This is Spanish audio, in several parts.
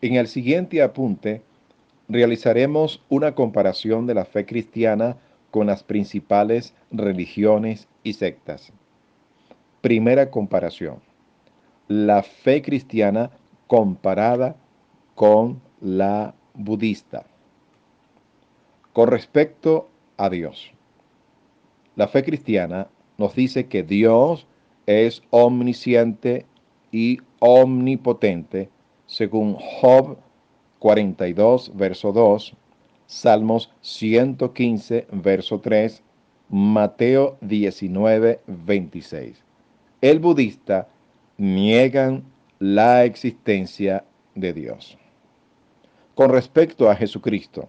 En el siguiente apunte realizaremos una comparación de la fe cristiana con las principales religiones y sectas. Primera comparación: la fe cristiana comparada con la budista. Con respecto a Dios, la fe cristiana nos dice que Dios es omnisciente y omnipotente, según Job 42, verso 2, Salmos 115, verso 3, Mateo 19, 26. El budista niegan la existencia de Dios. Con respecto a Jesucristo,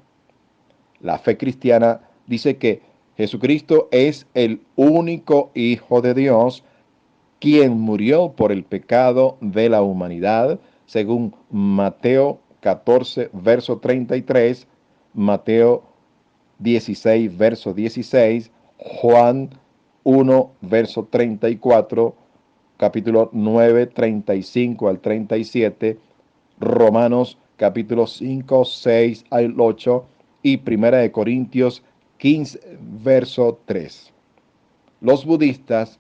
la fe cristiana dice que Jesucristo es el único Hijo de Dios, quien murió por el pecado de la humanidad, según Mateo 14, verso 33, Mateo 16, verso 16, Juan 1, verso 34, capítulo 9, 35 al 37, Romanos capítulo 5, 6 al 8 y Primera de Corintios 15, verso 3. Los budistas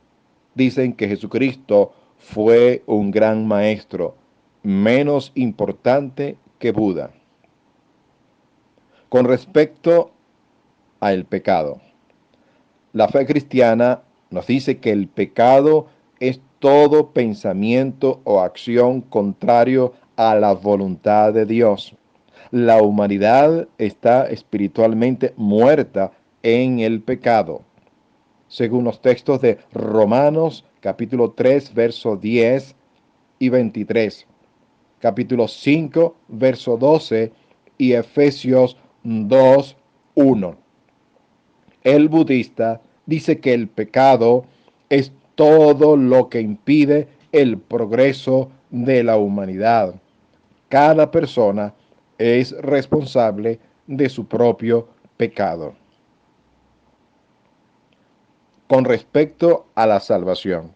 dicen que Jesucristo fue un gran maestro, menos importante que Buda. Con respecto al pecado, la fe cristiana nos dice que el pecado es todo pensamiento o acción contrario a la voluntad de Dios. La humanidad está espiritualmente muerta en el pecado, según los textos de Romanos capítulo 3, verso 10 y 23, capítulo 5, verso 12 y Efesios 2, 1. El budista dice que el pecado es todo lo que impide el progreso de la humanidad. Cada persona es responsable de su propio pecado. Con respecto a la salvación,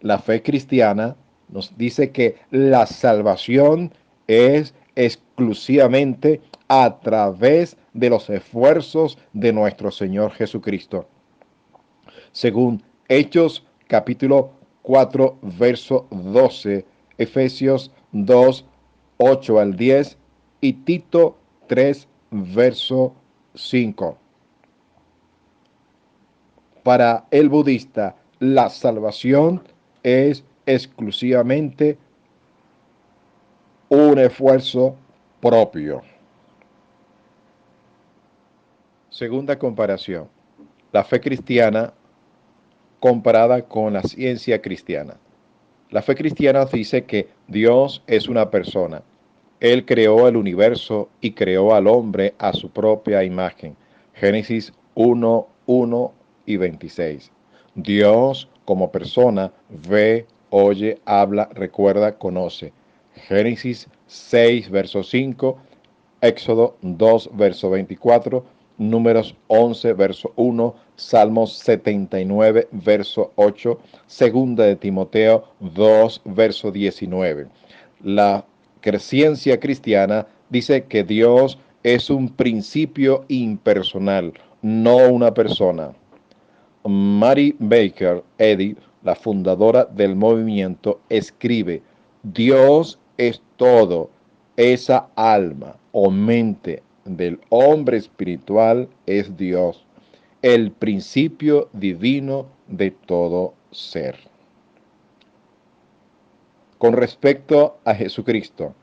la fe cristiana nos dice que la salvación es exclusivamente a través de los esfuerzos de nuestro Señor Jesucristo. Según Hechos capítulo 4, verso 12, Efesios 2, 8 al 10 y Tito 3, verso 5. Para el budista, la salvación es exclusivamente un esfuerzo propio. Segunda comparación: la fe cristiana comparada con la ciencia cristiana. La fe cristiana dice que Dios es una persona. Él creó el universo y creó al hombre a su propia imagen. Génesis 1, 1 y 26. Dios como persona ve, oye, habla, recuerda, conoce. Génesis 6, verso 5, Éxodo 2, verso 24, Números 11, verso 1, Salmos 79, verso 8, Segunda de Timoteo 2, verso 19. La ciencia cristiana dice que Dios es un principio impersonal, no una persona. Mary Baker Eddy, la fundadora del movimiento, escribe: Dios es todo. Esa alma o mente del hombre espiritual es Dios, el principio divino de todo ser. Con respecto a Jesucristo,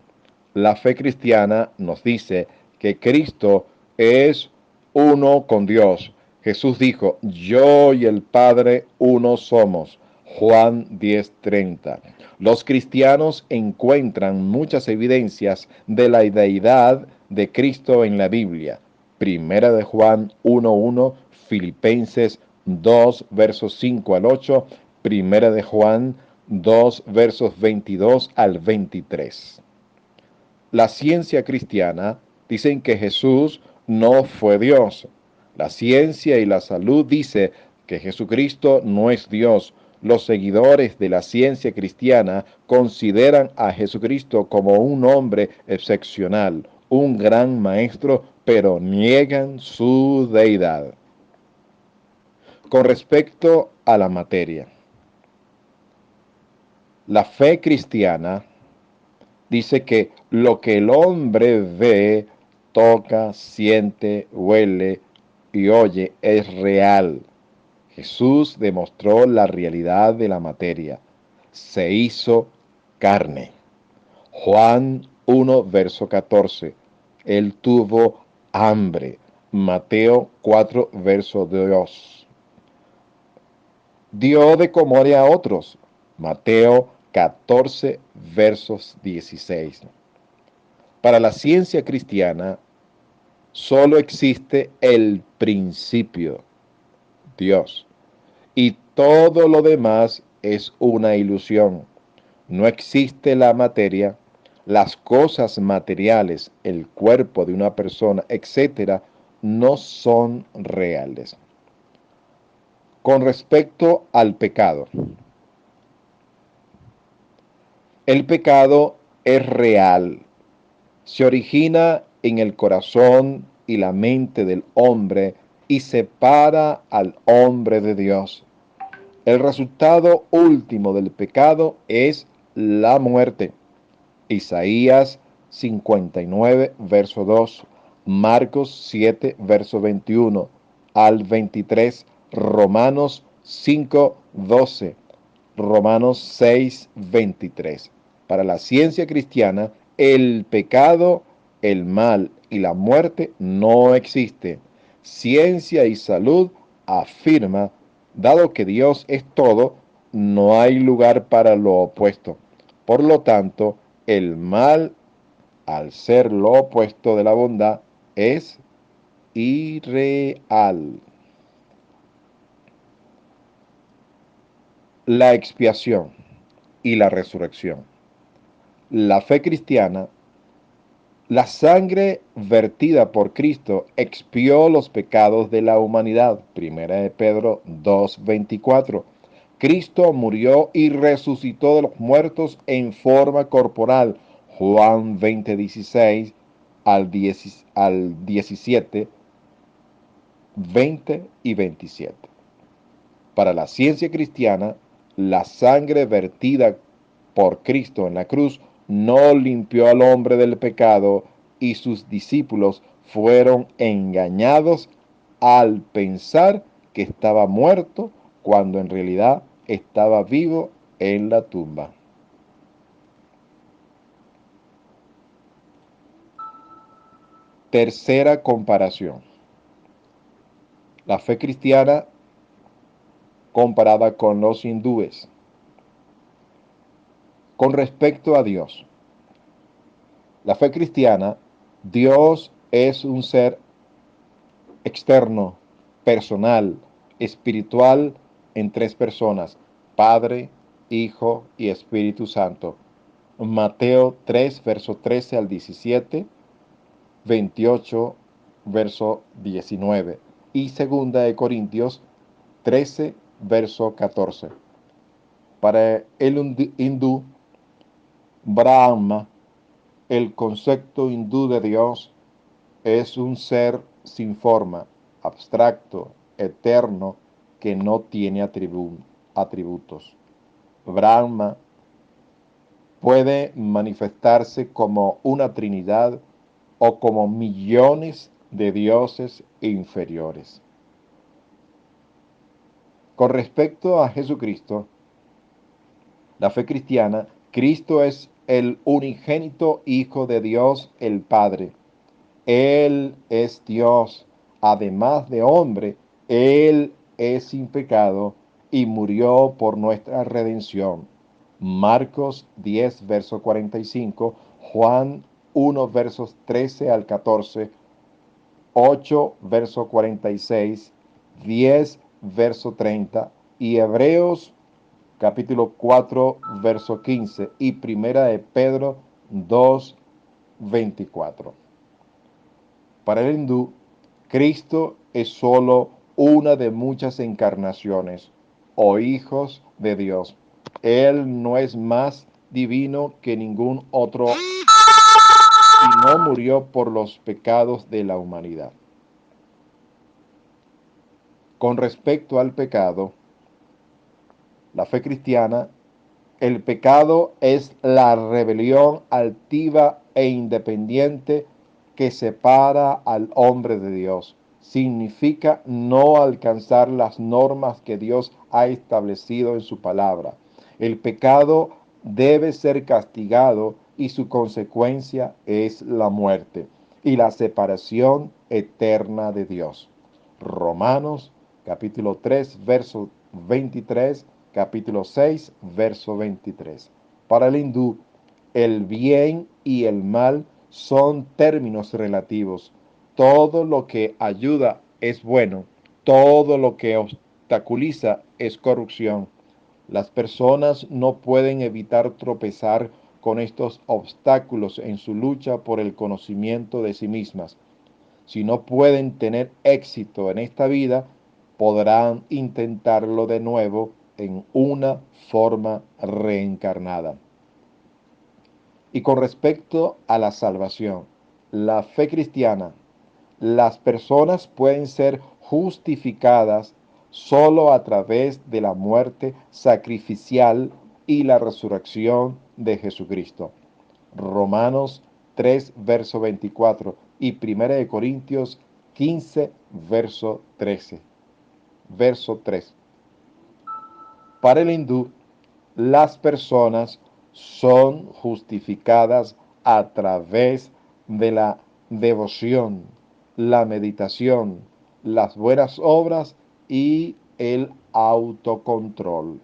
la fe cristiana nos dice que Cristo es uno con Dios. Jesús dijo: yo y el Padre uno somos. Juan 10:30. Los cristianos encuentran muchas evidencias de la deidad de Cristo en la Biblia. Primera de Juan 1:1, Filipenses 2, versos 5 al 8, Primera de Juan 2, versos 22 al 23. La ciencia cristiana dicen que Jesús no fue Dios. La ciencia y la salud dice que Jesucristo no es Dios, Los seguidores de la ciencia cristiana consideran a Jesucristo como un hombre excepcional, un gran maestro, pero niegan su deidad. Con respecto a la materia, la fe cristiana dice que lo que el hombre ve, toca, siente, huele y oye es real. Jesús demostró la realidad de la materia. Se hizo carne. Juan 1, verso 14. Él tuvo hambre. Mateo 4, verso 2. Dio de comer a otros. Mateo 14, versos 16. Para la ciencia cristiana, solo existe el principio, Dios, y todo lo demás es una ilusión. No existe la materia, las cosas materiales, el cuerpo de una persona, etcétera, no son reales. Con respecto al pecado, el pecado es real, se origina en el corazón y la mente del hombre y separa al hombre de Dios. El resultado último del pecado es la muerte. Isaías 59, verso 2, Marcos 7, verso 21 al 23, Romanos 5, 12, Romanos 6, 23. Para la ciencia cristiana, el pecado, el mal y la muerte no existen. Ciencia y salud afirma, dado que Dios es todo, no hay lugar para lo opuesto. Por lo tanto, el mal, al ser lo opuesto de la bondad, es irreal. La expiación y la resurrección. La fe cristiana, la sangre vertida por Cristo expió los pecados de la humanidad. Primera de Pedro 2:24. Cristo murió y resucitó de los muertos en forma corporal. Juan 20:16 al 17, 20 y 27. Para la ciencia cristiana, la sangre vertida por Cristo en la cruz no limpió al hombre del pecado y sus discípulos fueron engañados al pensar que estaba muerto cuando en realidad estaba vivo en la tumba. Tercera comparación. La fe cristiana comparada con los hindúes. Con respecto a Dios, la fe cristiana, Dios es un ser externo, personal, espiritual en tres personas, Padre, Hijo y Espíritu Santo. Mateo 3, verso 13 al 17, 28, verso 19 y segunda de Corintios 13, verso 14. Para el hindú, Brahma, el concepto hindú de Dios es un ser sin forma, abstracto, eterno, que no tiene atributos. Brahma puede manifestarse como una trinidad o como millones de dioses inferiores. Con respecto a Jesucristo, la fe cristiana, Cristo es el unigénito Hijo de Dios el Padre. Él es Dios, además de hombre, Él es sin pecado y murió por nuestra redención. Marcos 10, verso 45, Juan 1, versos 13 al 14, 8, verso 46, 10, verso 30 y Hebreos capítulo 4, verso 15 y primera de Pedro 2, 24. Para el hindú, Cristo es solo una de muchas encarnaciones, o hijos de Dios. Él no es más divino que ningún otro y no murió por los pecados de la humanidad. Con respecto al pecado, la fe cristiana, el pecado es la rebelión altiva e independiente que separa al hombre de Dios. Significa no alcanzar las normas que Dios ha establecido en su palabra. El pecado debe ser castigado y su consecuencia es la muerte y la separación eterna de Dios. Romanos capítulo 3, verso 23, capítulo 6, verso 23. Para el hindú, el bien y el mal son términos relativos. Todo lo que ayuda es bueno, todo lo que obstaculiza es corrupción. Las personas no pueden evitar tropezar con estos obstáculos en su lucha por el conocimiento de sí mismas. Si no pueden tener éxito en esta vida, podrán intentarlo de nuevo en una forma reencarnada. Y con respecto a la salvación, la fe cristiana, las personas pueden ser justificadas solo a través de la muerte sacrificial y la resurrección de Jesucristo. Romanos 3, verso 24 y 1 Corintios 15, verso 13. Verso 3. Para el hindú, las personas son justificadas a través de la devoción, la meditación, las buenas obras y el autocontrol.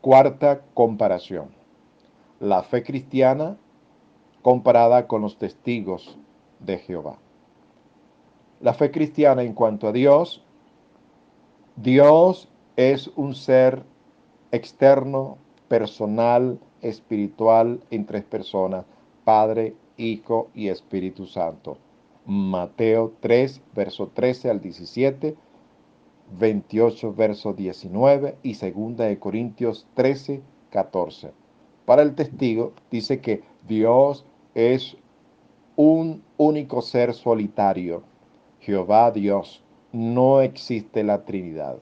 Cuarta comparación. La fe cristiana comparada con los testigos de Jehová. La fe cristiana en cuanto a Dios, Dios es un ser externo, personal, espiritual en tres personas, Padre, Hijo y Espíritu Santo. Mateo 3, verso 13 al 17, 28, verso 19 y 2 de Corintios 13, 14. Para el testigo dice que Dios es un único ser solitario, Jehová Dios, no existe la Trinidad.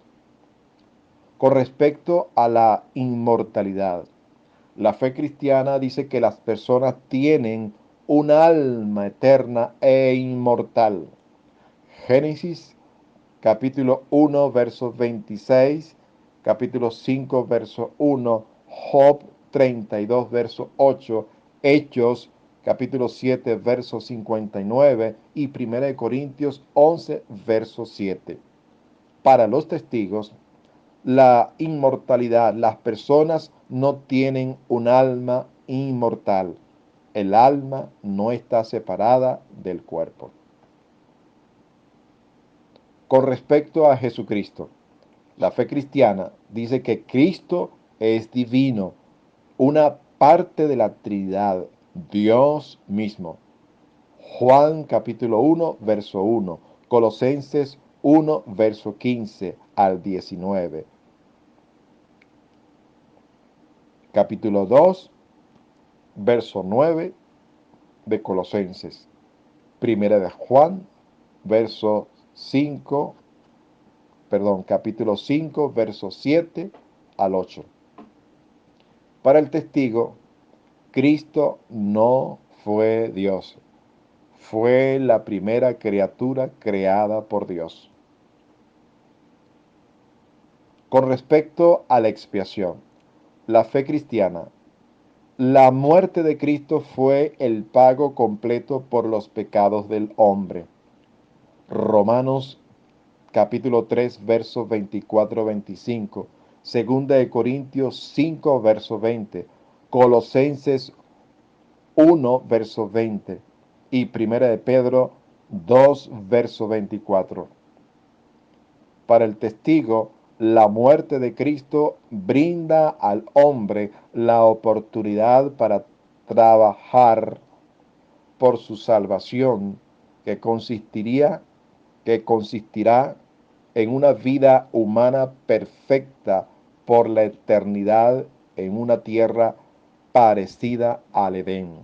Con respecto a la inmortalidad, la fe cristiana dice que las personas tienen un alma eterna e inmortal. Génesis capítulo 1, verso 26, capítulo 5, verso 1, Job 32, verso 8, Hechos capítulo 7, verso 59 y 1 Corintios 11, verso 7. Para los testigos, la inmortalidad, las personas no tienen un alma inmortal. El alma no está separada del cuerpo. Con respecto a Jesucristo, la fe cristiana dice que Cristo es divino, una parte de la Trinidad, Dios mismo. Juan capítulo 1, verso 1, Colosenses 1, verso 15 al 19. Capítulo 2, verso 9 de Colosenses. Primera de Juan, verso 5, capítulo 5, verso 7 al 8. Para el testigo, Cristo no fue Dios, fue la primera criatura creada por Dios. Con respecto a la expiación, la fe cristiana, la muerte de Cristo fue el pago completo por los pecados del hombre. Romanos capítulo 3, versos 24-25, Segunda de Corintios 5, verso 20, Colosenses 1, verso 20 y Primera de Pedro 2, verso 24. Para el testigo, la muerte de Cristo brinda al hombre la oportunidad para trabajar por su salvación que consistirá en una vida humana perfecta por la eternidad en una tierra parecida al Edén.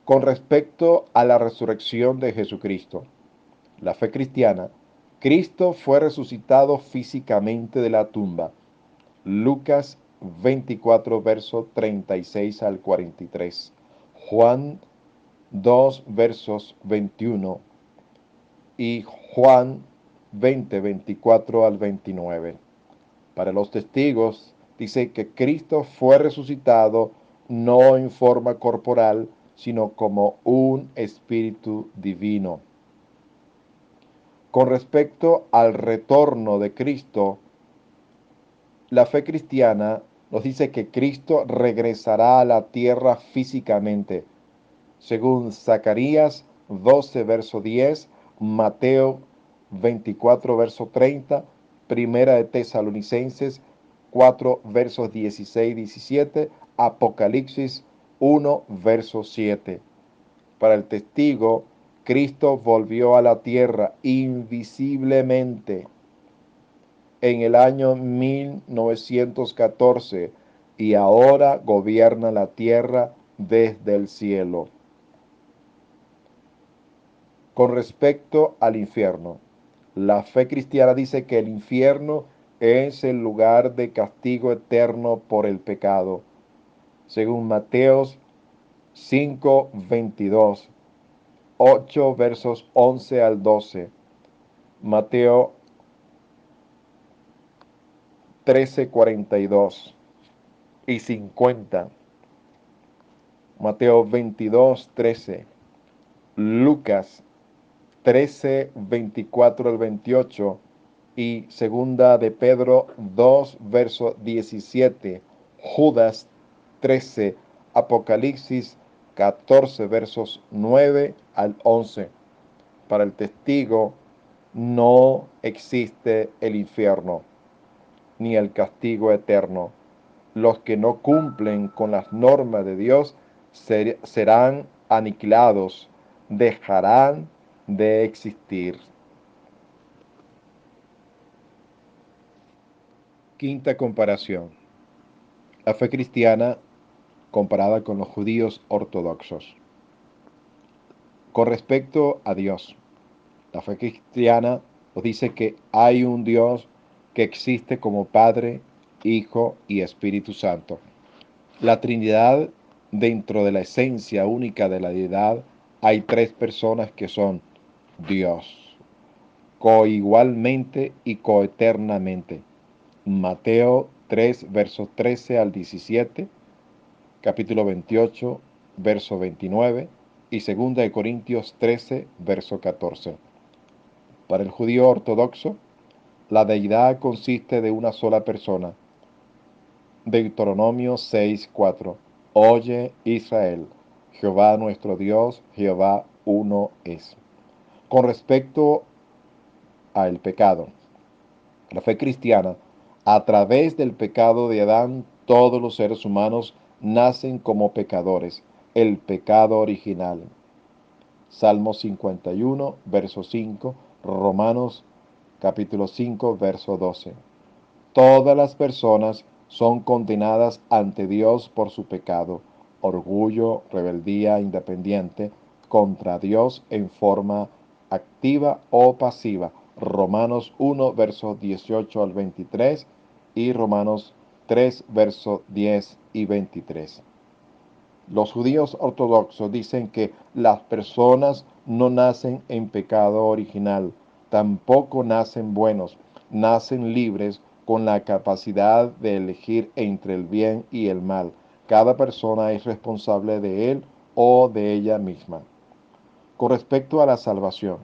Con respecto a la resurrección de Jesucristo, la fe cristiana, Cristo fue resucitado físicamente de la tumba. Lucas 24, versos 36 al 43. Juan 2, versos 21 y Juan 20, 24 al 29. Para los testigos, dice que Cristo fue resucitado no en forma corporal, sino como un espíritu divino. Con respecto al retorno de Cristo, la fe cristiana nos dice que Cristo regresará a la tierra físicamente, según Zacarías 12, verso 10, Mateo 24, verso 30, Primera de Tesalonicenses 4, versos 16 y 17, Apocalipsis 1, verso 7. Para el testigo, Cristo volvió a la tierra invisiblemente en el año 1914 y ahora gobierna la tierra desde el cielo. Con respecto al infierno, la fe cristiana dice que el infierno es el lugar de castigo eterno por el pecado, según Mateos 5, 22, 8 versos 11 al 12, Mateo 13, 42 y 50, Mateo 22, 13, Lucas 13, 24 al 28 y segunda de Pedro 2, verso 17, Judas 13, Apocalipsis 14, versos 9 al 11. Para el testigo no existe el infierno ni el castigo eterno. Los que no cumplen con las normas de Dios serán aniquilados, dejarán de existir. Quinta comparación. La fe cristiana comparada con los judíos ortodoxos. Con respecto a Dios, la fe cristiana nos dice que hay un Dios que existe como Padre, Hijo y Espíritu Santo. La Trinidad, dentro de la esencia única de la deidad, hay tres personas que son Dios, coigualmente y coeternamente. Mateo 3, versos 13 al 17, capítulo 28, verso 29 y 2 Corintios 13, verso 14. Para el judío ortodoxo, la deidad consiste de una sola persona. Deuteronomio 6, 4. Oye, Israel, Jehová nuestro Dios, Jehová uno es. Con respecto al pecado, la fe cristiana, a través del pecado de Adán, todos los seres humanos nacen como pecadores, el pecado original. Salmo 51, verso 5, Romanos capítulo 5, verso 12. Todas las personas son condenadas ante Dios por su pecado, orgullo, rebeldía independiente contra Dios en forma activa o pasiva. Romanos 1, versos 18 al 23 y Romanos 3, versos 10 y 23. Los judíos ortodoxos dicen que las personas no nacen en pecado original, tampoco nacen buenos, nacen libres con la capacidad de elegir entre el bien y el mal. Cada persona es responsable de él o de ella misma. Con respecto a la salvación,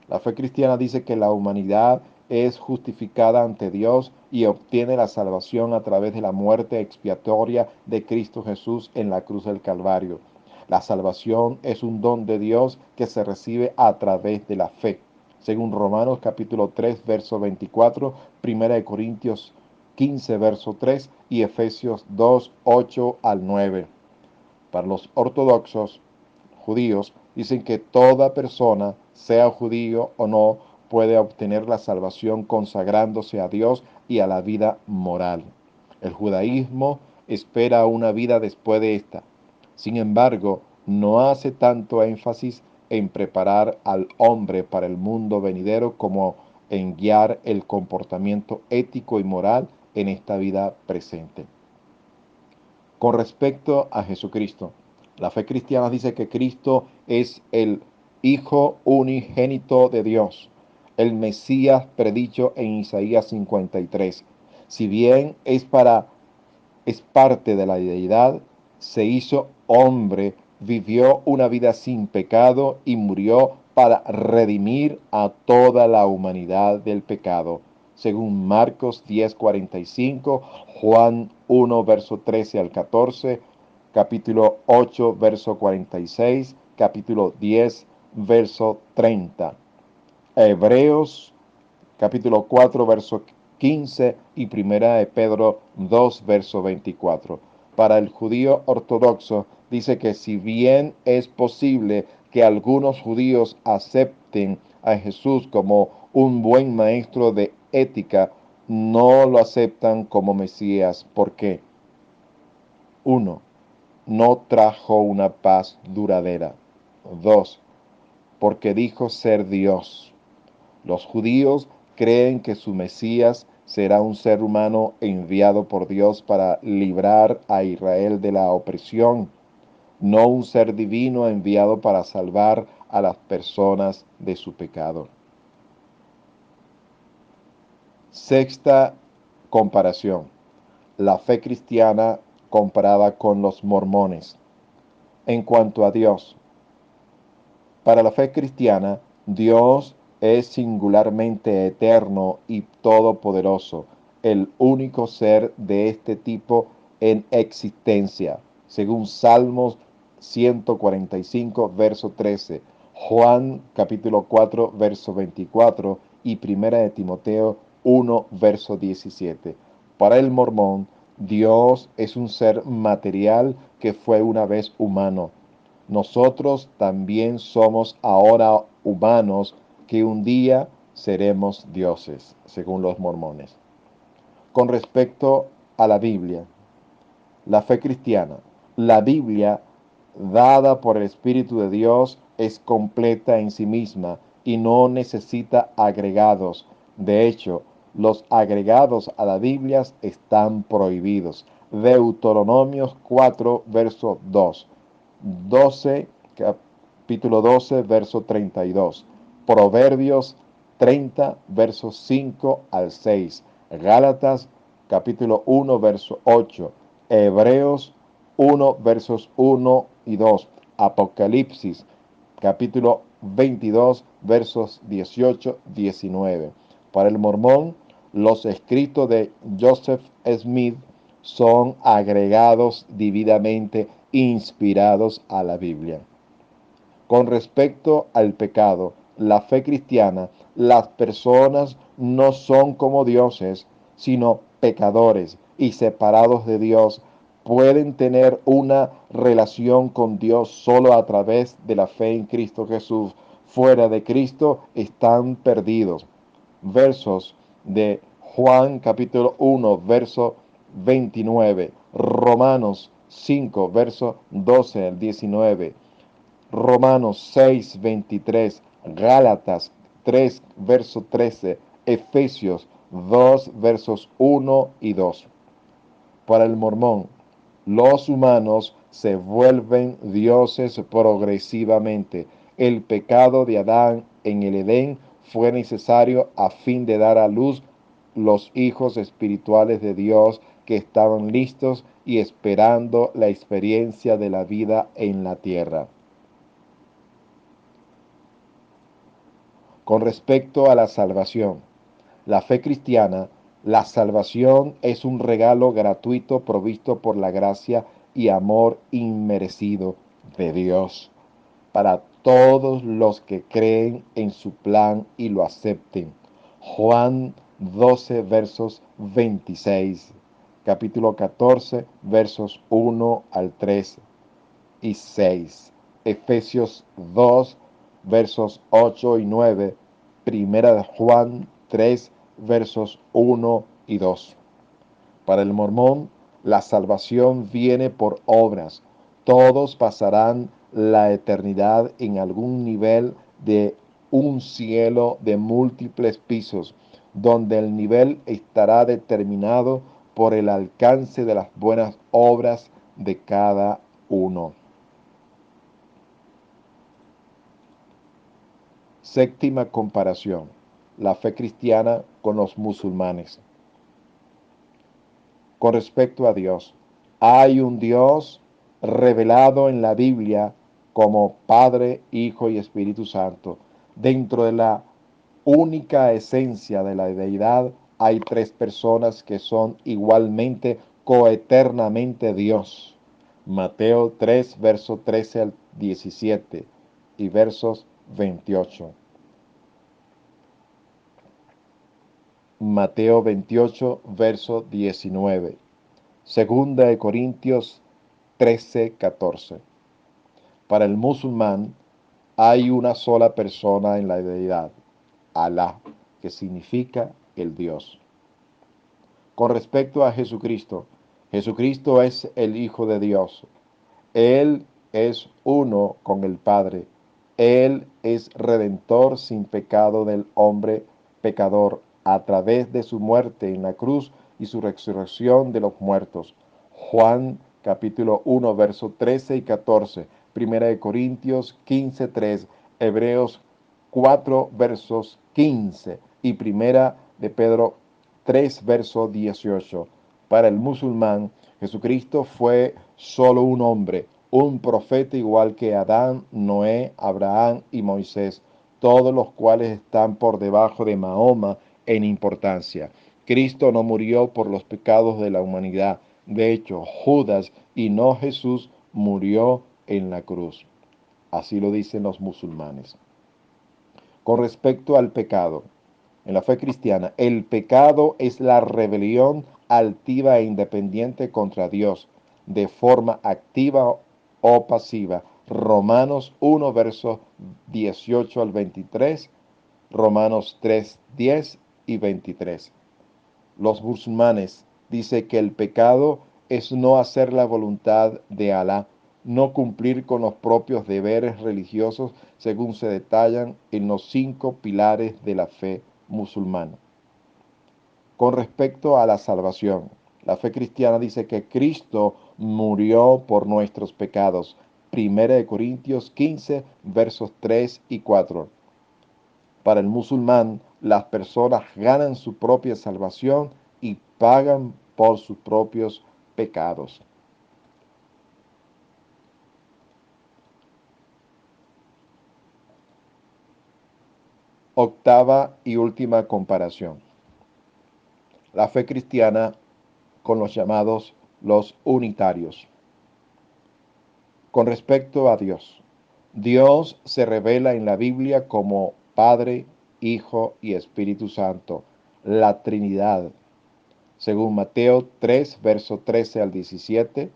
la fe cristiana dice que la humanidad es justificada ante Dios y obtiene la salvación a través de la muerte expiatoria de Cristo Jesús en la cruz del Calvario. La salvación es un don de Dios que se recibe a través de la fe. Según Romanos capítulo 3, verso 24, Primera de Corintios 15, verso 3 y Efesios 2, 8 al 9. Para los ortodoxos judíos, dicen que toda persona, sea judío o no, puede obtener la salvación consagrándose a Dios y a la vida moral. El judaísmo espera una vida después de esta. Sin embargo, no hace tanto énfasis en preparar al hombre para el mundo venidero como en guiar el comportamiento ético y moral en esta vida presente. Con respecto a Jesucristo, la fe cristiana dice que Cristo es el Hijo unigénito de Dios, el Mesías predicho en Isaías 53. Si bien es parte de la deidad, se hizo hombre, vivió una vida sin pecado y murió para redimir a toda la humanidad del pecado. Según Marcos 10:45, Juan 1, verso 13 al 14, capítulo 8, verso 46, capítulo 10, verso 30. Hebreos capítulo 4, verso 15 y primera de Pedro 2, verso 24. Para el judío ortodoxo dice que si bien es posible que algunos judíos acepten a Jesús como un buen maestro de ética, no lo aceptan como Mesías. ¿Por qué? 1. No trajo una paz duradera. 2. Porque dijo ser Dios. Los judíos creen que su Mesías será un ser humano enviado por Dios para librar a Israel de la opresión, no un ser divino enviado para salvar a las personas de su pecado. Sexta comparación. La fe cristiana comparada con los mormones. En cuanto a Dios, para la fe cristiana, Dios es singularmente eterno y todopoderoso, el único ser de este tipo en existencia, según Salmos 145, verso 13, Juan capítulo 4, verso 24 y Primera de Timoteo 1, verso 17. Para el mormón, Dios es un ser material que fue una vez humano. Nosotros también somos ahora humanos que un día seremos dioses, según los mormones. Con respecto a la Biblia, la fe cristiana, la Biblia, dada por el Espíritu de Dios, es completa en sí misma y no necesita agregados. De hecho, los agregados a la Biblia están prohibidos. Deuteronomios 4, verso 2. 12, capítulo 12, verso 32. Proverbios 30, versos 5 al 6. Gálatas, capítulo 1, verso 8. Hebreos 1, versos 1 y 2. Apocalipsis, capítulo 22, versos 18, 19. Para el mormón, los escritos de Joseph Smith son agregados divinamente inspirados a la Biblia. Con respecto al pecado, la fe cristiana, las personas no son como dioses, sino pecadores y separados de Dios. Pueden tener una relación con Dios solo a través de la fe en Cristo Jesús. Fuera de Cristo están perdidos. Versos de Juan capítulo 1, verso 29. Romanos 5, verso 12 al 19. Romanos 6, 23. Gálatas 3, verso 13. Efesios 2, versos 1 y 2. Para el mormón, los humanos se vuelven dioses progresivamente. El pecado de Adán en el Edén fue necesario a fin de dar a luz los hijos espirituales de Dios que estaban listos y esperando la experiencia de la vida en la tierra. Con respecto a la salvación, la fe cristiana, la salvación es un regalo gratuito provisto por la gracia y amor inmerecido de Dios para todos los que creen en su plan y lo acepten. Juan 12, versos 26, capítulo 14, versos 1 al 3. y 6. Efesios 2, versos 8 y 9. Primera de Juan 3, versos 1 y 2. Para el mormón, la salvación viene por obras. Todos pasarán la eternidad en algún nivel de un cielo de múltiples pisos, donde el nivel estará determinado por el alcance de las buenas obras de cada uno. Séptima comparación. La fe cristiana con los musulmanes. Con respecto a Dios, hay un Dios revelado en la Biblia como Padre, Hijo y Espíritu Santo. Dentro de la única esencia de la deidad hay tres personas que son igualmente coeternamente Dios. Mateo 3, verso 13 al 17 y versos 28. Mateo 28, verso 19. Segunda de Corintios 13, 14. Para el musulmán hay una sola persona en la deidad, Alá, que significa el Dios. Con respecto a Jesucristo, Jesucristo es el Hijo de Dios. Él es uno con el Padre. Él es redentor sin pecado del hombre pecador a través de su muerte en la cruz y su resurrección de los muertos. Juan capítulo 1, versos 13 y 14. Primera de Corintios 15, 3. Hebreos 4, versos 15. Y primera de Pedro 3, verso 18. Para el musulmán, Jesucristo fue solo un hombre, un profeta igual que Adán, Noé, Abraham y Moisés, todos los cuales están por debajo de Mahoma en importancia. Cristo no murió por los pecados de la humanidad. De hecho, Judas y no Jesús murió en la cruz. Así lo dicen los musulmanes. Con respecto al pecado, en la fe cristiana, el pecado es la rebelión altiva e independiente contra Dios, de forma activa o pasiva. Romanos 1, versos 18 al 23, Romanos 3, 10 y 23. Los musulmanes dicen que el pecado es no hacer la voluntad de Alá, no cumplir con los propios deberes religiosos según se detallan en los 5 pilares de la fe musulmana. Con respecto a la salvación, la fe cristiana dice que Cristo murió por nuestros pecados. Primera de Corintios 15, versos 3 y 4. Para el musulmán, las personas ganan su propia salvación y pagan por sus propios pecados. Octava y última comparación. La fe cristiana con los llamados los unitarios. Con respecto a Dios, Dios se revela en la Biblia como Padre, Hijo y Espíritu Santo, la Trinidad, según Mateo 3, verso 13 al 17,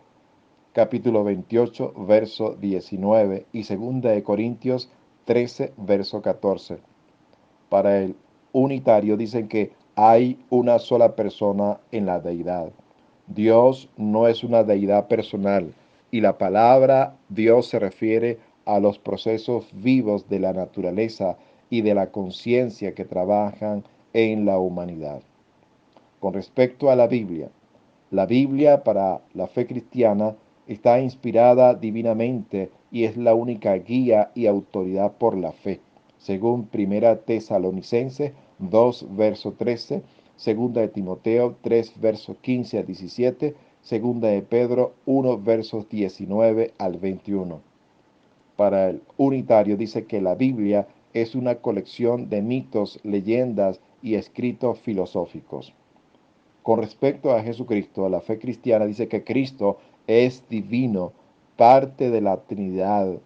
capítulo 28, verso 19 y segunda de Corintios 13, verso 14. Para el unitario dicen que hay una sola persona en la deidad. Dios no es una deidad personal y la palabra Dios se refiere a los procesos vivos de la naturaleza y de la conciencia que trabajan en la humanidad. Con respecto a la Biblia para la fe cristiana está inspirada divinamente y es la única guía y autoridad por la fe, según Primera Tesalonicenses 2, verso 13, Segunda de Timoteo 3, versos 15 a 17, Segunda de Pedro 1, versos 19 al 21. Para el unitario dice que la Biblia es una colección de mitos, leyendas y escritos filosóficos. Con respecto a Jesucristo, la fe cristiana dice que Cristo es divino, parte de la Trinidad,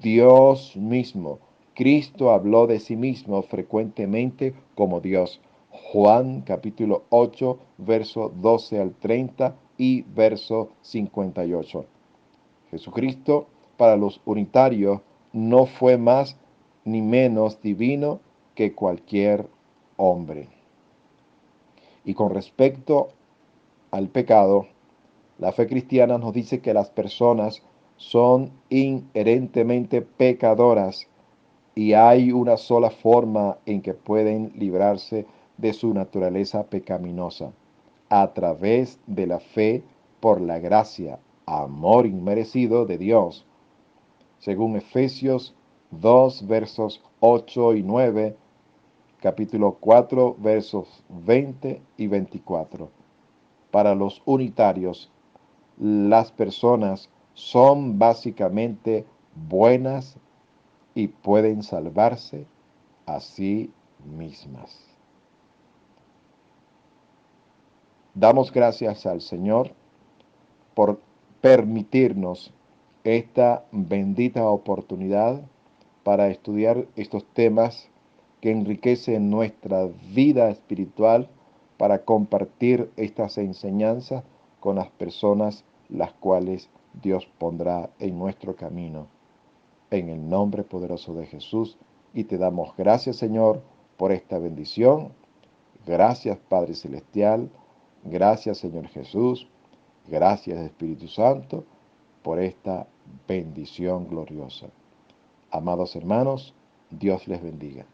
Dios mismo. Cristo habló de sí mismo frecuentemente como Dios. Juan capítulo 8, verso 12 al 30 y verso 58. Jesucristo para los unitarios, no fue más ni menos divino que cualquier hombre. Y con respecto al pecado, la fe cristiana nos dice que las personas son inherentemente pecadoras y hay una sola forma en que pueden librarse de su naturaleza pecaminosa, a través de la fe por la gracia, amor inmerecido de Dios. Según Efesios 2, versos 8 y 9, capítulo 4, versos 20 y 24. Para los unitarios, las personas son básicamente buenas y pueden salvarse a sí mismas. Damos gracias al Señor por permitirnos esta bendita oportunidad para estudiar estos temas que enriquecen nuestra vida espiritual, para compartir estas enseñanzas con las personas las cuales Dios pondrá en nuestro camino. En el nombre poderoso de Jesús, y te damos gracias, Señor, por esta bendición. Gracias, Padre Celestial. Gracias, Señor Jesús. Gracias, Espíritu Santo, por esta bendición gloriosa. Amados hermanos, Dios les bendiga.